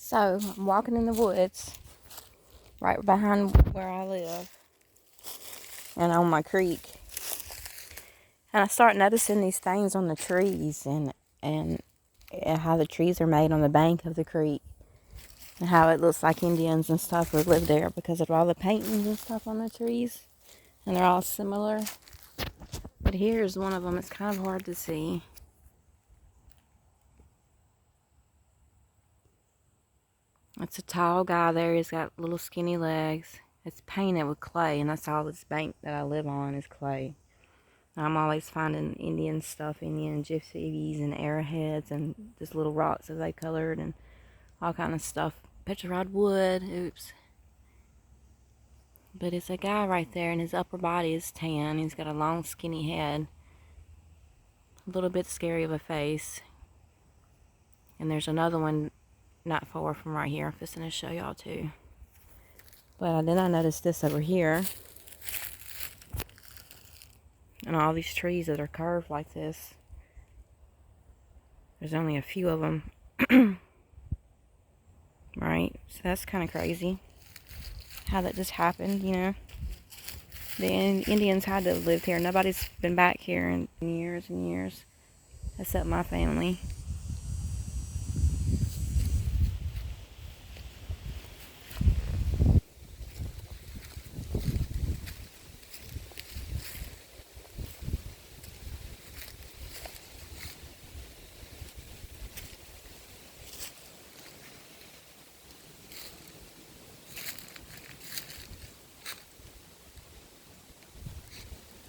So I'm walking in the woods right behind where I live and on my creek. And I start noticing these things on the trees and how the trees are made on the bank of the creek. And how it looks like Indians and stuff would live there because of all the paintings and stuff on the trees. And they're all similar. But here's one of them. It's kind of hard to see. It's a tall guy there. He's got little skinny legs. It's painted with clay, and that's all this bank that I live on is clay. I'm always finding Indian stuff, Indian gypsies and arrowheads and just little rocks that they colored and all kind of stuff. Petrified wood, oops. But it's a guy right there, and his upper body is tan. He's got a long skinny head. A little bit scary of a face. And there's another one not far from right here. I'm just going to show y'all too. But then I noticed this over here. And all these trees that are curved like this. There's only a few of them. Right? So that's kind of crazy. How that just happened, you know. The Indians had to have lived here. Nobody's been back here in years and years. Except my family.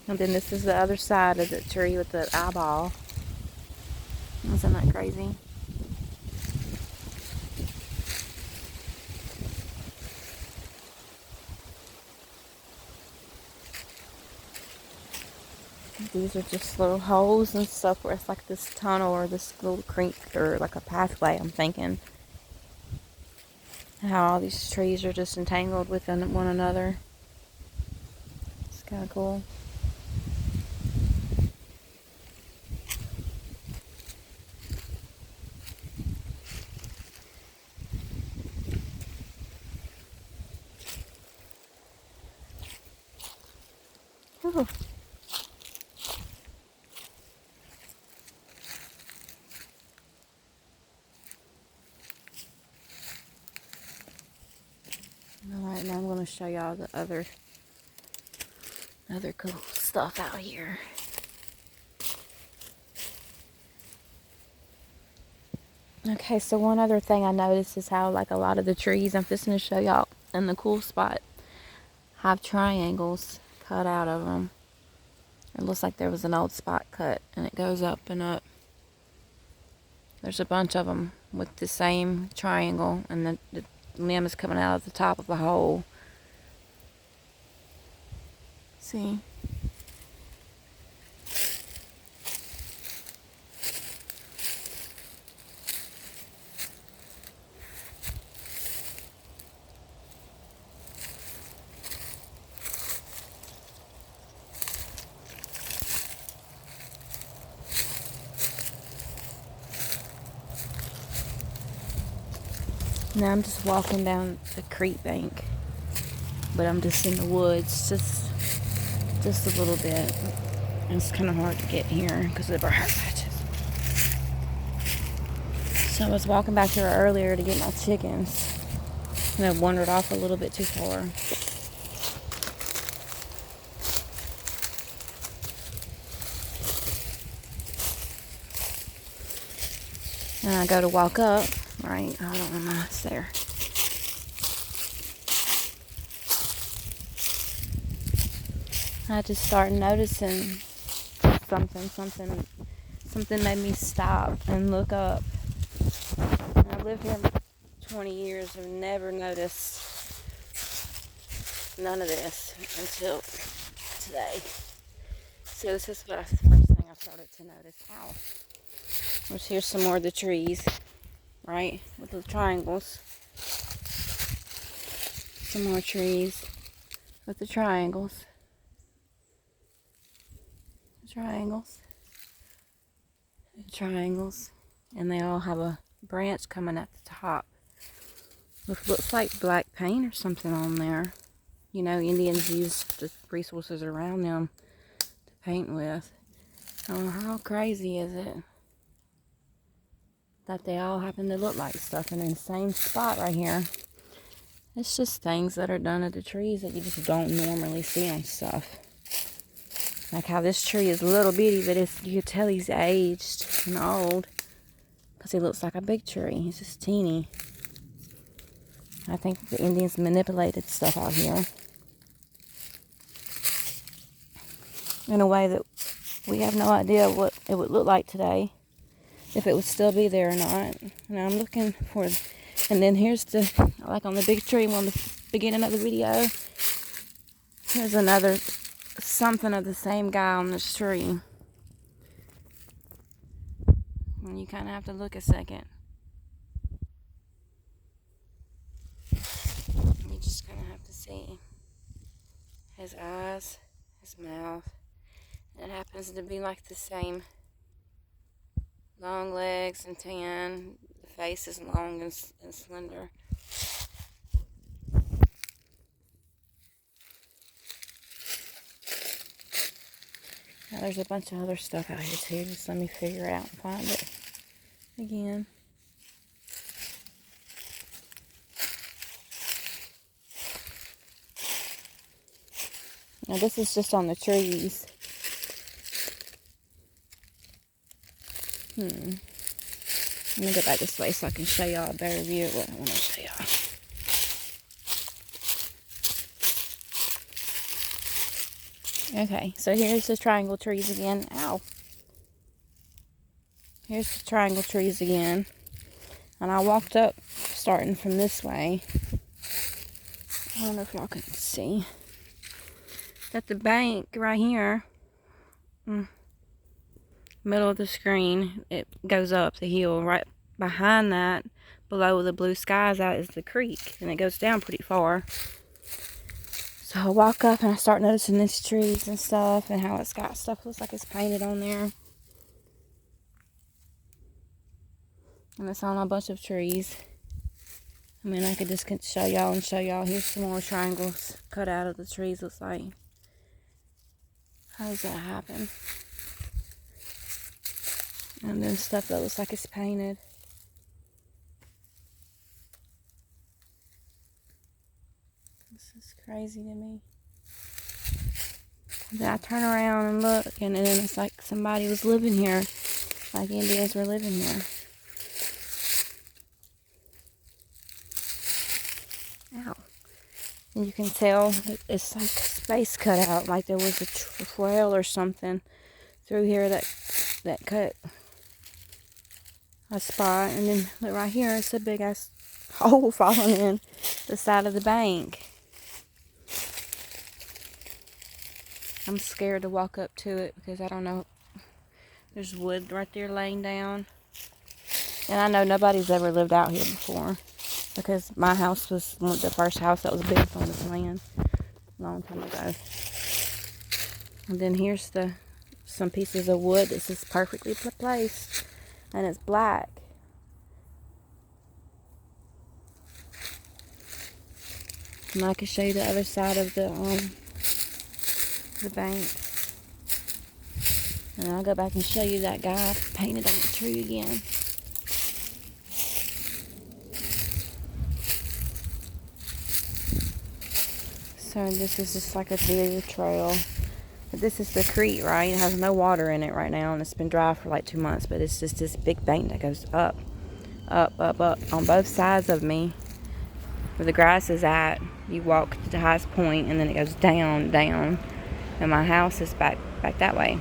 And then this is the other side of the tree with the eyeball. Isn't that crazy? These are just little holes and stuff where it's like this tunnel or this little creek or like a pathway, I'm thinking. How all these trees are just entangled with one another. It's kind of cool. Ooh. Alright, now I'm going to show y'all the other cool stuff out here. Okay, so one other thing I noticed is how like a lot of the trees, I'm just going to show y'all in the cool spot, have triangles cut out of them. It looks like there was an old spot cut and it goes up and up. There's a bunch of them with the same triangle and the limb is coming out of the top of the hole. See? Now I'm just walking down the creek bank, but I'm just in the woods, just a little bit. And it's kind of hard to get here because of the briar patches. So I was walking back here earlier to get my chickens, and I wandered off a little bit too far. And I go to walk up, right? I don't know my it's there. I just started noticing something made me stop and look up. And I've lived here 20 years and never noticed none of this until today. So this is the first thing I started to notice. Ow. Which here's some more of the trees, right? With the triangles. Some more trees with the triangles. Triangles. And they all have a branch coming at the top. looks like black paint or something on there. You know, Indians use the resources around them to paint with. How crazy is it that they all happen to look like stuff in the same spot right here? It's just things that are done to the trees that you just don't normally see on stuff. Like how this tree is little bitty, but you can tell he's aged and old because he looks like a big tree. He's just teeny. I think the Indians manipulated stuff out here in a way that we have no idea what it would look like today, if it would still be there or not. And I'm looking for, and then here's the, like on the big tree on the beginning of the video, here's another something of the same guy on this tree. And you kind of have to look a second. You just kind of have to see his eyes, his mouth. It happens to be like the same. Long legs and tan. The face is long and slender. Now there's a bunch of other stuff out here too. Just let me figure it out and find it again. Now this is just on the trees. Let me go back this way so I can show y'all a better view of what I want to show y'all. Okay, so here's the triangle trees again. Ow. Here's the triangle trees again. And I walked up starting from this way. I don't know if y'all can see. At the bank right here, middle of the screen, it goes up the hill. Right behind that, below the blue skies out, is the creek. And it goes down pretty far. So I walk up and I start noticing these trees and stuff and how it's got stuff looks like it's painted on there. And it's on a bunch of trees. I mean, I could just show y'all and show y'all. Here's some more triangles cut out of the trees, looks like. How does that happen? And then stuff that looks like it's painted. This is crazy to me. Then I turn around and look, and then it's like somebody was living here, like Indians were living here. Ow. And you can tell that it's like space cut out, like there was a trail or something through here that cut a spot. And then look right here, it's a big ass hole falling in the side of the bank. I'm scared to walk up to it because I don't know. There's wood right there laying down. And I know nobody's ever lived out here before because my house was the first house that was built on this land a long time ago. And then here's some pieces of wood that's just perfectly placed, and it's black. And I can show you the other side of the bank. And I'll go back and show you that guy painted on the tree again. So this is just like a deer trail. But this is the creek, right? It has no water in it right now, and it's been dry for like 2 months. But it's just this big bank that goes up, up, up, up on both sides of me. Where the grass is at, you walk to the highest point, and then it goes down, down. And my house is back that way.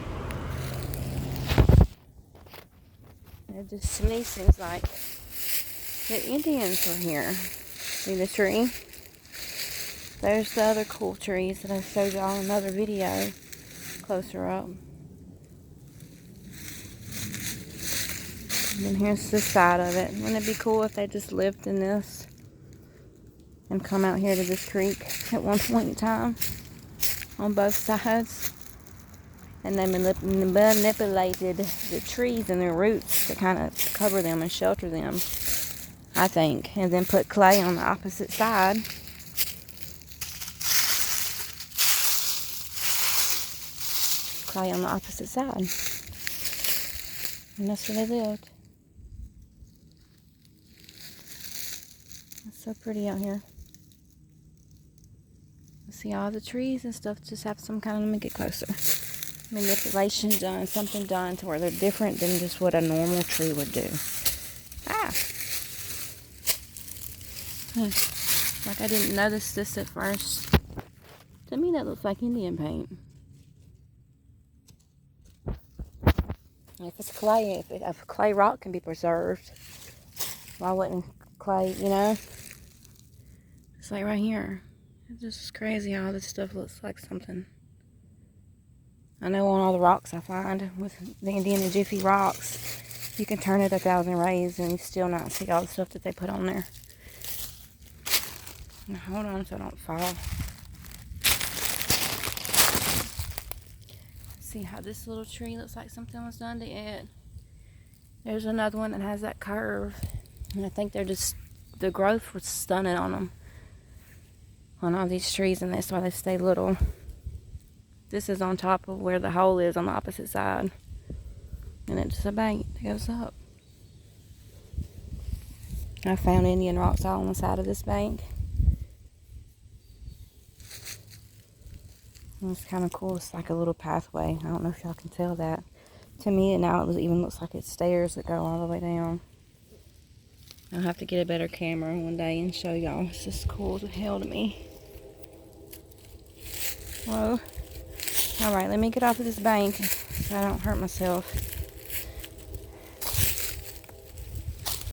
It just to me seems like the Indians were here. See the tree? There's the other cool trees that I showed y'all in another video. Closer up. And then here's this side of it. Wouldn't it be cool if they just lived in this and come out here to this creek at one point in time on both sides? And they manipulated the trees and their roots to kind of cover them and shelter them. I think. And then put clay on the opposite side. Clay on the opposite side. And that's where they lived. It's so pretty out here. See all the trees and stuff just have some kind of, let me get closer, manipulation done, something done to where they're different than just what a normal tree would do. Like I didn't notice this at first. To me that looks like Indian paint. If it's clay, if clay rock can be preserved, why wouldn't clay, you know? It's like right here. It's just crazy how this stuff looks like something. I know on all the rocks I find with the Indian and Jiffy rocks, you can turn it 1,000 ways and you still not see all the stuff that they put on there. Now, hold on so I don't fall. See how this little tree looks like something was done to it. There's another one that has that curve. And I think they're just, the growth was stunning on them. On all these trees, and that's why they stay little. This is on top of where the hole is on the opposite side. And it's a bank that goes up. I found Indian rocks all on the side of this bank. And it's kind of cool. It's like a little pathway. I don't know if y'all can tell that. To me, now it even looks like it's stairs that go all the way down. I'll have to get a better camera one day and show y'all. It's just cool as hell to me. Whoa. Alright, let me get off of this bank so I don't hurt myself.